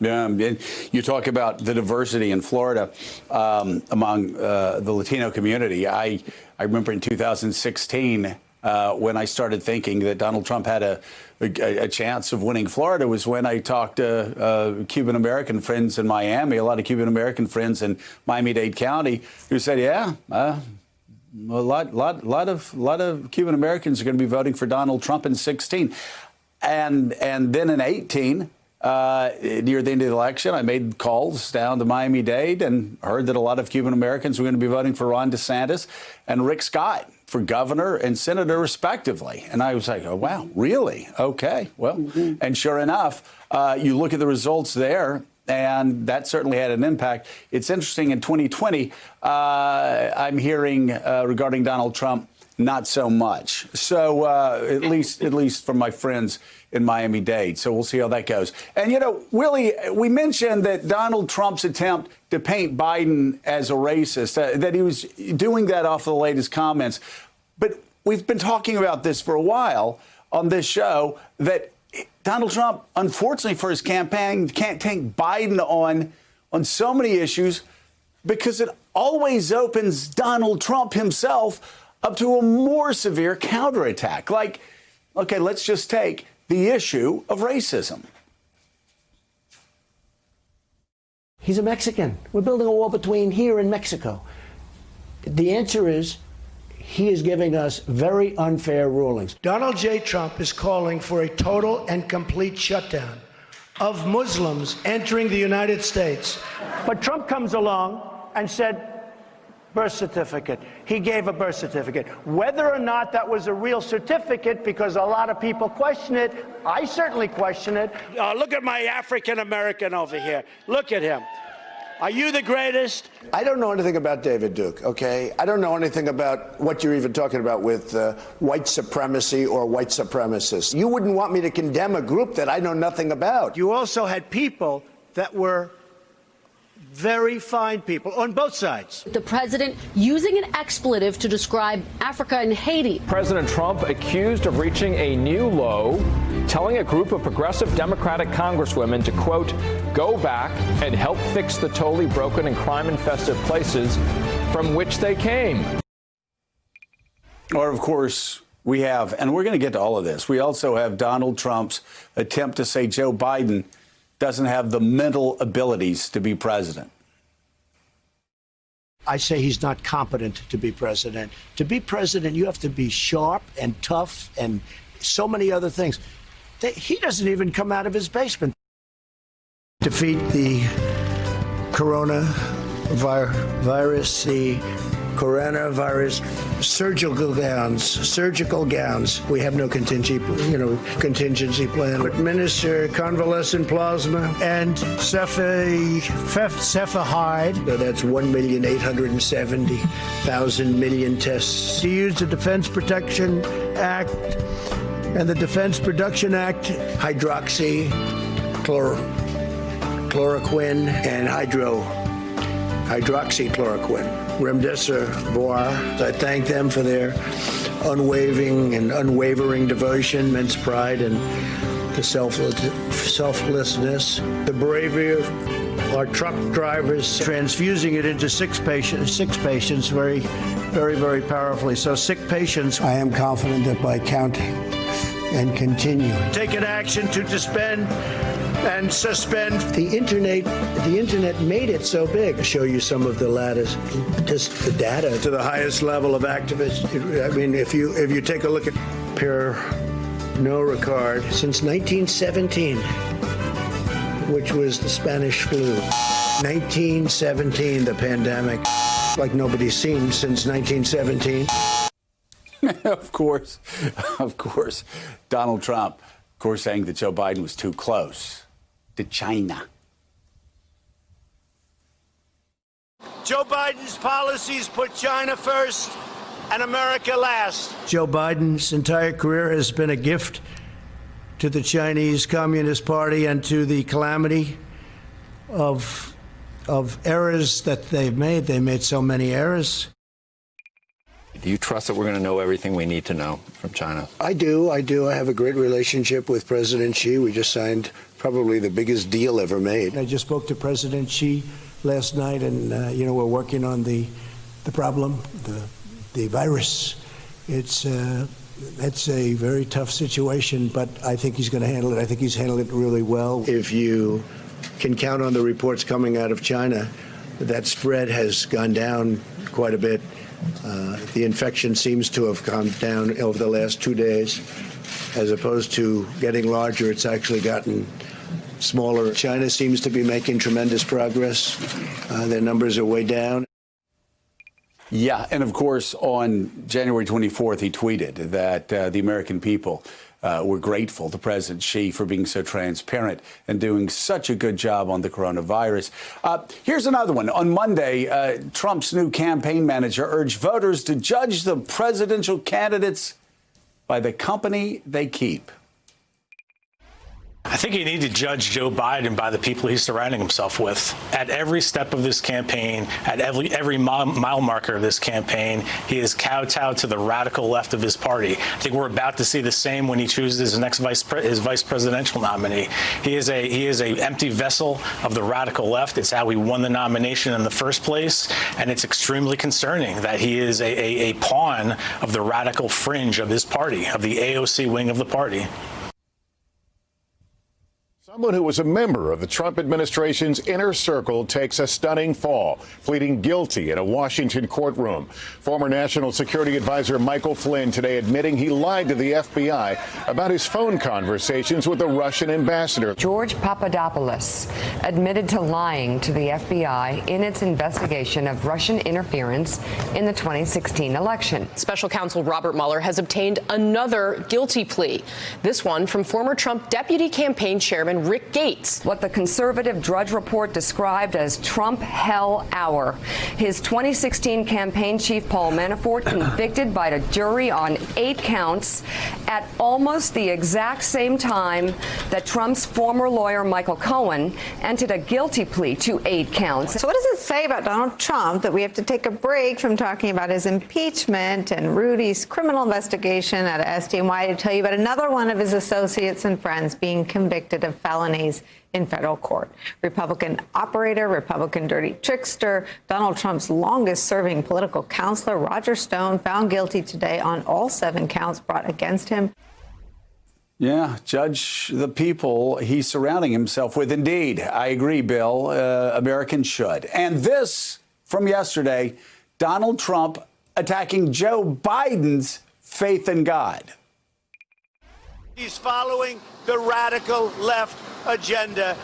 Yeah, and you talk about the diversity in Florida among the Latino community. I remember in 2016 when I started thinking that Donald Trump had a chance of winning Florida was when I talked to Cuban American friends in Miami, a lot of Cuban American friends in Miami-Dade County, who said, "Yeah, a lot of Cuban Americans are going to be voting for Donald Trump in 16, and then in 18." Near the end of the election, I made calls down to Miami-Dade and heard that a lot of Cuban Americans were going to be voting for Ron DeSantis and Rick Scott for governor and senator, respectively. And I was like, oh, wow, really? OK, well, and sure enough, you look at the results there, and that certainly had an impact. It's interesting, in 2020, I'm hearing regarding Donald Trump, not so much. So at least from my friends in Miami-Dade. So we'll see how that goes. And, you know, Willie, we mentioned that Donald Trump's attempt to paint Biden as a racist, that he was doing that off the latest comments. But we've been talking about this for a while on this show, that Donald Trump, unfortunately for his campaign, can't take Biden on so many issues because it always opens Donald Trump himself up to a more severe counterattack. Like, OK, let's just take the issue of racism. He's a Mexican. We're building a wall between here and Mexico. The answer is he is giving us very unfair rulings. Donald J. Trump is calling for a total and complete shutdown of Muslims entering the United States. But Trump comes along and said, birth certificate. He gave a birth certificate. Whether or not that was a real certificate, because a lot of people question it, I certainly question it. Look at my African American over here. Look at him. Are you the greatest? I don't know anything about David Duke, okay? I don't know anything about what you're even talking about with white supremacy or white supremacists. You wouldn't want me to condemn a group that I know nothing about. You also had people that were very fine people on both sides. The president using an expletive to describe Africa and Haiti. President Trump accused of reaching a new low, telling a group of progressive Democratic congresswomen to, quote, go back and help fix the totally broken and crime-infested places from which they came. Or, of course, we have, and we're going to get to all of this, we also have Donald Trump's attempt to say Joe Biden doesn't have the mental abilities to be president. I say he's not competent to be president. To be president, you have to be sharp and tough and so many other things. He doesn't even come out of his basement. Defeat the coronavirus, surgical gowns. We have no contingency plan. Administer convalescent plasma and cefahide. So that's 1,870,000 million tests. To use the Defense Production Act and the Defense Production Act, hydroxychloroquine and hydroxychloroquine. Remdesivir. I thank them for their unwavering devotion, immense pride, and the selflessness. The bravery of our truck drivers transfusing it into six patients very, very, very powerfully. So sick patients. I am confident that by counting and continuing, taking action to suspend the internet made it so big. I'll show you some of the latest, just the data to the highest level of activists. I mean, if you take a look at Pernod Ricard, since 1917, which was the Spanish flu, 1917, the pandemic, like nobody's seen since 1917. Of course, Donald Trump, of course, saying that Joe Biden was too close to China. Joe Biden's policies put China first and America last. Joe Biden's entire career has been a gift to the Chinese Communist Party and to the calamity of errors that they've made. They made so many errors. Do you trust that we're going to know everything we need to know from China? I do. I have a great relationship with President Xi. We just signed probably the biggest deal ever made. I just spoke to President Xi last night, and we're working on the problem, the virus. It's a very tough situation, but I think he's going to handle it. I think he's handled it really well. If you can count on the reports coming out of China, that spread has gone down quite a bit. The infection seems to have come down over the last 2 days. As opposed to getting larger, it's actually gotten smaller. China seems to be making tremendous progress. Their numbers are way down. Yeah, and of course, on January 24th, he tweeted that the American people were grateful to President Xi for being so transparent and doing such a good job on the coronavirus. Here's another one. On Monday, Trump's new campaign manager urged voters to judge the presidential candidates by the company they keep. I think you need to judge Joe Biden by the people he's surrounding himself with. At every step of this campaign, at every mile marker of this campaign, he is kowtowed to the radical left of his party. I think we're about to see the same when he chooses his next vice presidential nominee. He is a empty vessel of the radical left. It's how he won the nomination in the first place, and it's extremely concerning that he is a pawn of the radical fringe of his party, of the AOC wing of the party. Someone who was a member of the Trump administration's inner circle takes a stunning fall, pleading guilty in a Washington courtroom. Former National Security Advisor Michael Flynn today admitting he lied to the FBI about his phone conversations with the Russian ambassador. George Papadopoulos admitted to lying to the FBI in its investigation of Russian interference in the 2016 election. Special counsel Robert Mueller has obtained another guilty plea, this one from former Trump deputy campaign chairman Rick Gates. What the conservative Drudge Report described as Trump Hell Hour. His 2016 campaign chief, Paul Manafort, convicted by the jury on 8 counts at almost the exact same time that Trump's former lawyer, Michael Cohen, entered a guilty plea to 8 counts. So what does it say about Donald Trump that we have to take a break from talking about his impeachment and Rudy's criminal investigation at SDNY to tell you about another one of his associates and friends being convicted of felonies in federal court? Republican operator, Republican dirty trickster, Donald Trump's longest-serving political counselor, Roger Stone, found guilty today on all 7 counts brought against him. Yeah, judge the people he's surrounding himself with. Indeed, I agree, Bill. Americans should. And this from yesterday, Donald Trump attacking Joe Biden's faith in God. He's following the radical left agenda.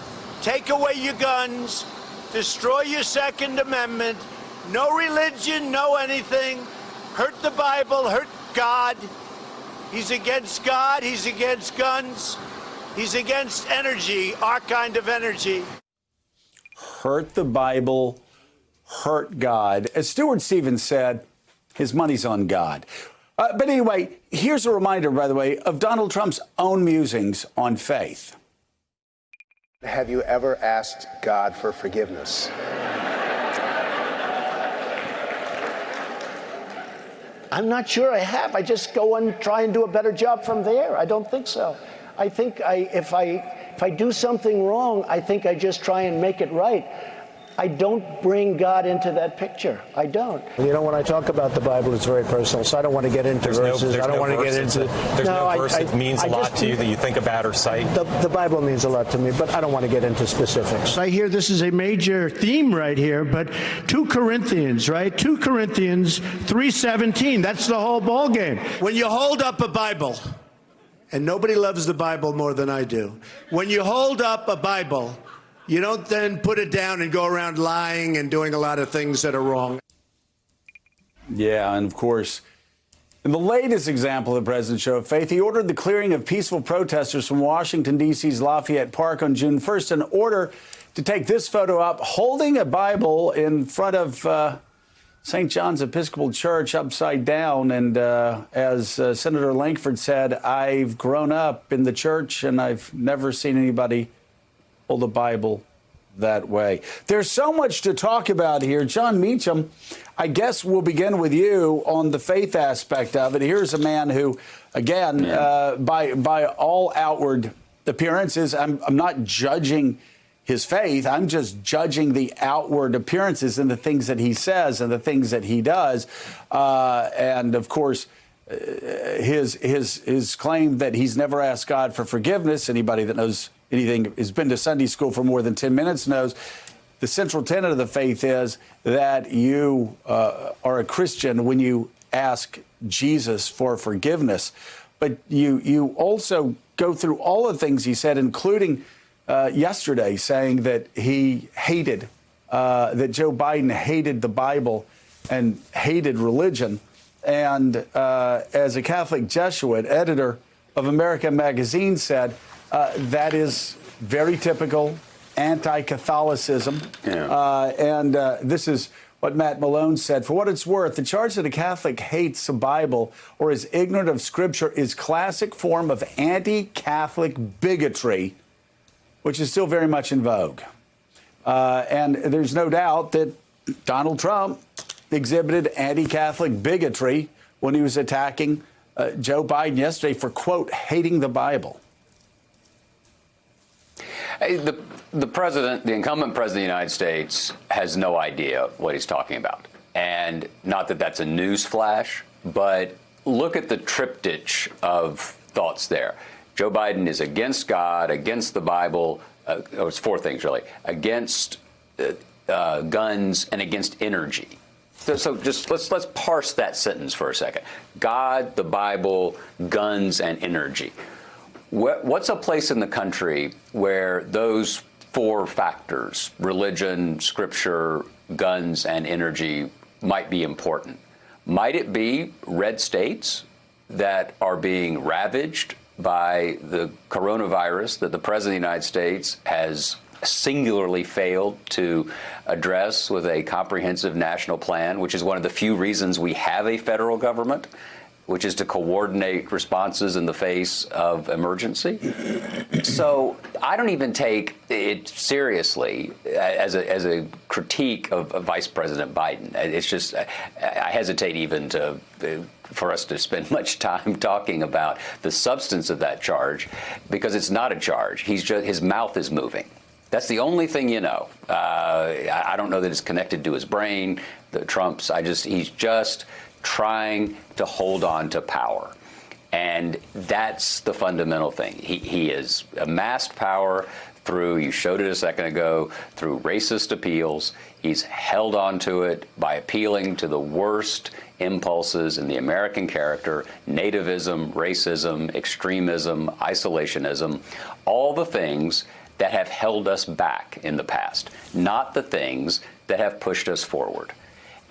Take away your guns, destroy your Second Amendment, no religion, no anything, hurt the Bible, hurt God. He's against God, he's against guns, he's against energy, our kind of energy. Hurt the Bible, hurt God. As Stuart Stevens said, his money's on God. But anyway, here's a reminder, by the way, of Donald Trump's own musings on faith. Have you ever asked God for forgiveness? I'm not sure I have. I just go and try and do a better job from there. I don't think so. I think if I do something wrong, I think I just try and make it right. I don't bring God into that picture. I don't. You know, when I talk about the Bible, it's very personal, so I don't want to get into verses. I don't want to get into... There's no verse that means a lot to you that you think about or cite? The Bible means a lot to me, but I don't want to get into specifics. I hear this is a major theme right here, but 2 Corinthians, right? 2 Corinthians 3:17, that's the whole ball game. When you hold up a Bible, and nobody loves the Bible more than I do, when you hold up a Bible, you don't then put it down and go around lying and doing a lot of things that are wrong. Yeah, and of course, in the latest example of the president's show of faith, he ordered the clearing of peaceful protesters from Washington, D.C.'s Lafayette Park on June 1st in order to take this photo up, holding a Bible in front of St. John's Episcopal Church upside down. And as Senator Lankford said, I've grown up in the church and I've never seen anybody hold a Bible that way. There's so much to talk about here. John Meacham, I guess we'll begin with you on the faith aspect of it. Here's a man who, again, by all outward appearances. I'm not judging his faith. I'm just judging the outward appearances and the things that he says and the things that he does. And of course, his claim that he's never asked God for forgiveness. Anybody that knows anything, has been to Sunday school for more than 10 minutes, knows the central tenet of the faith is that you are a Christian when you ask Jesus for forgiveness. But you also go through all the things he said, including yesterday, saying that he hated, that Joe Biden hated the Bible and hated religion. And as a Catholic Jesuit, editor of America Magazine said, that is very typical anti-Catholicism. And this is what Matt Malone said. For what it's worth, the charge that a Catholic hates the Bible or is ignorant of Scripture is classic form of anti-Catholic bigotry, which is still very much in vogue. And there's no doubt that Donald Trump exhibited anti-Catholic bigotry when he was attacking Joe Biden yesterday for, quote, hating the Bible. The president, the incumbent president of the United States, has no idea what he's talking about. And not that that's a news flash, but look at the triptych of thoughts there. Joe Biden is against God, against the Bible, it's four things really, against guns, and against energy. So just let's parse that sentence for a second. God, the Bible, guns, and energy. What's a place in the country where those four factors, religion, Scripture, guns, and energy, might be important? Might it be red states that are being ravaged by the coronavirus that the President of the United States has singularly failed to address with a comprehensive national plan, which is one of the few reasons we have a federal government, which is to coordinate responses in the face of emergency? So I don't even take it seriously as a critique of Vice President Biden. It's just, I hesitate even for us to spend much time talking about the substance of that charge, because it's not a charge. His mouth is moving. That's the only thing you know. I don't know that it's connected to his brain, he's just trying to hold on to power. And that's the fundamental thing. He has amassed power through, you showed it a second ago, through racist appeals. He's held on to it by appealing to the worst impulses in the American character: nativism, racism, extremism, isolationism, all the things that have held us back in the past, not the things that have pushed us forward.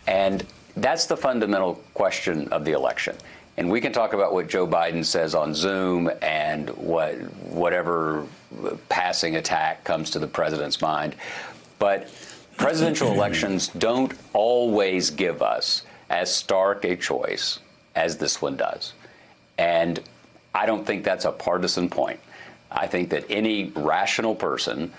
And that's the fundamental question of the election. And we can talk about what Joe Biden says on Zoom and whatever passing attack comes to the president's mind. But presidential elections don't always give us as stark a choice as this one does. And I don't think that's a partisan point. I think that any rational person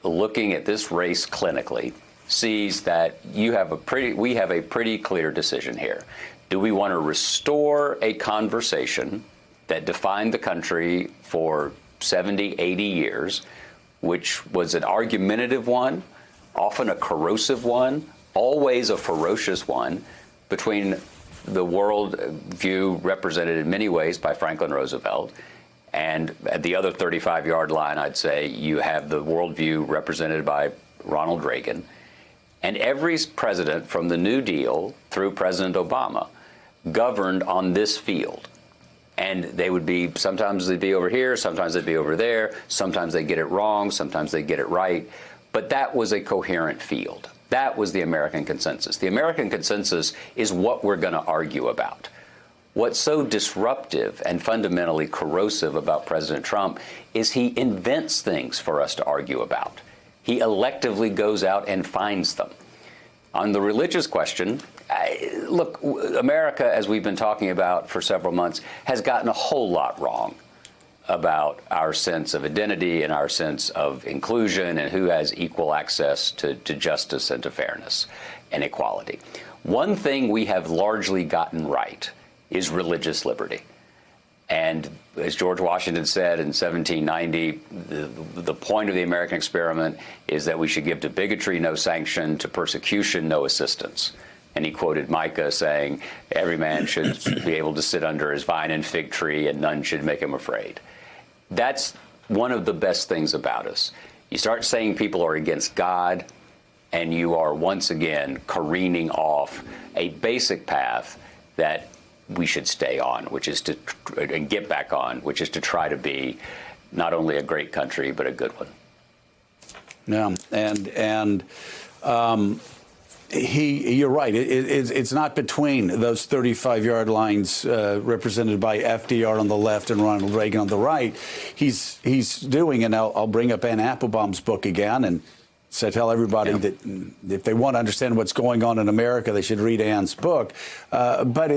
looking at this race clinically sees that we have a pretty clear decision here. Do we want to restore a conversation that defined the country for 70, 80 years, which was an argumentative one, often a corrosive one, always a ferocious one, between the world view represented in many ways by Franklin Roosevelt, and at the other 35-yard line, I'd say you have the worldview represented by Ronald Reagan. And every president from the New Deal through President Obama governed on this field. And they would be, sometimes they'd be over here, sometimes they'd be over there, sometimes they get it wrong, sometimes they get it right. But that was a coherent field. That was the American consensus. The American consensus is what we're going to argue about. What's so disruptive and fundamentally corrosive about President Trump is he invents things for us to argue about. He electively goes out and finds them. On the religious question, look, America, as we've been talking about for several months, has gotten a whole lot wrong about our sense of identity and our sense of inclusion and who has equal access to justice and to fairness and equality. One thing we have largely gotten right is religious liberty. And as George Washington said in 1790, the point of the American experiment is that we should give to bigotry no sanction, to persecution no assistance. And he quoted Micah saying, every man should be able to sit under his vine and fig tree, and none should make him afraid. That's one of the best things about us. You start saying people are against God, and you are once again careening off a basic path that we should stay on, which is to and get back on, which is to try to be not only a great country but a good one. Yeah, you're right. It's not between those 35-yard lines represented by FDR on the left and Ronald Reagan on the right. He's doing, and I'll bring up Anne Applebaum's book again, and so tell everybody that if they want to understand what's going on in America, they should read Anne's book. But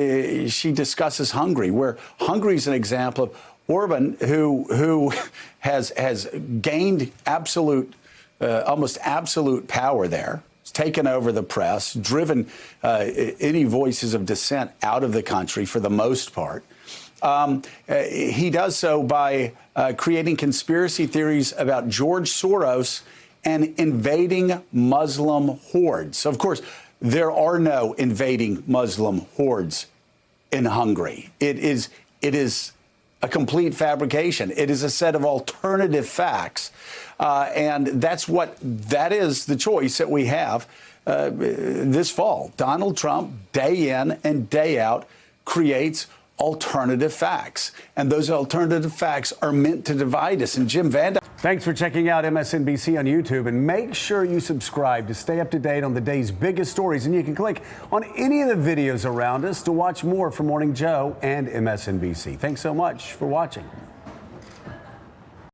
she discusses Hungary, where Hungary is an example of Orban, who has gained almost absolute power there. He's taken over the press, driven any voices of dissent out of the country for the most part. He does so by creating conspiracy theories about George Soros and invading Muslim hordes. Of course, there are no invading Muslim hordes in Hungary. It is a complete fabrication. It is a set of alternative facts. And that is the choice that we have this fall. Donald Trump, day in and day out, creates alternative facts. And those alternative facts are meant to divide us. And Jim Van Dyke. Thanks for checking out MSNBC on YouTube, and make sure you subscribe to stay up to date on the day's biggest stories. And you can click on any of the videos around us to watch more from Morning Joe and MSNBC. Thanks so much for watching.